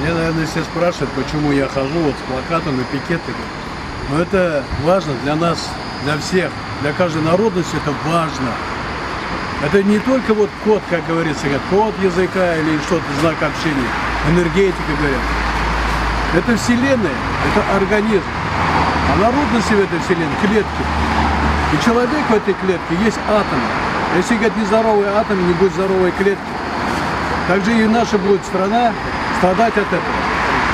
Меня, наверное, все спрашивают, почему я хожу вот с плакатом на пикеты. Но это важно для нас, для всех, для каждой народности это важно. Это не только вот код, как говорится, код языка или что-то, знак общения, энергетика, говорят. Это вселенная, это организм. А народности в этой вселенной – клетки. И человек в этой клетке есть атом. Если, говорят, нездоровый атом, не будет здоровой клетки. Также и наша будет страна страдать от этого.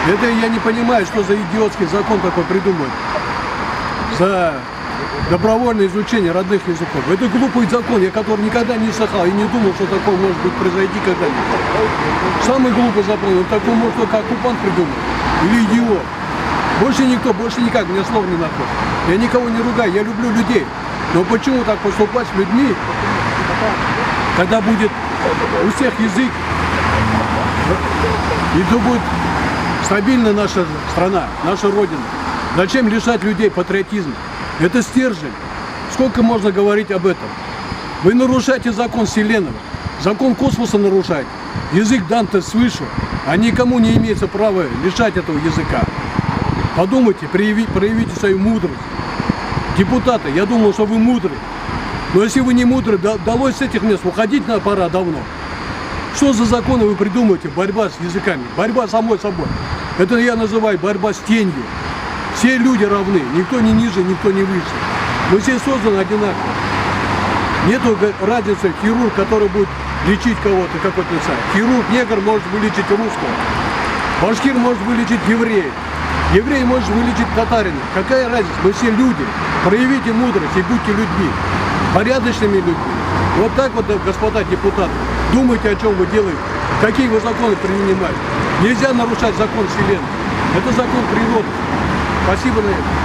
Это я не понимаю, что за идиотский закон такой придумают. За добровольное изучение родных языков. Это глупый закон, я который никогда не слыхал и не думал, что такое может быть произойти когда-нибудь. Самый глупый закон, вот такой может только оккупант придумать. Или идиот. Больше никто, больше никак, мне слов не находит. Я никого не ругаю, я люблю людей. Но почему так поступать с людьми, когда будет у всех язык, и то будет стабильна наша страна, наша Родина. Зачем лишать людей патриотизма? Это стержень. Сколько можно говорить об этом? Вы нарушаете закон Вселенной, закон космоса нарушаете. Язык дан-то свыше, а никому не имеется права лишать этого языка. Подумайте, проявите свою мудрость. Депутаты, я думал, что вы мудрые. Но если вы не мудрые, далось с этих мест уходить на пора давно. Что за законы вы придумываете? Борьба с языками, борьба самой собой. Это я называю борьба с тенью. Все люди равны, никто не ниже, никто не выше. Мы все созданы одинаково. Нету разницы, хирург, который будет лечить кого-то, какой-то царь. Хирург, негр может вылечить русского. Башкир может вылечить еврея. Еврей может вылечить татарина. Какая разница? Мы все люди. Проявите мудрость и будьте людьми. Порядочными людьми. Вот так вот, господа депутаты, думайте, о чем вы делаете. Какие вы законы принимаете. Нельзя нарушать закон Вселенной. Это закон природы. Спасибо на это.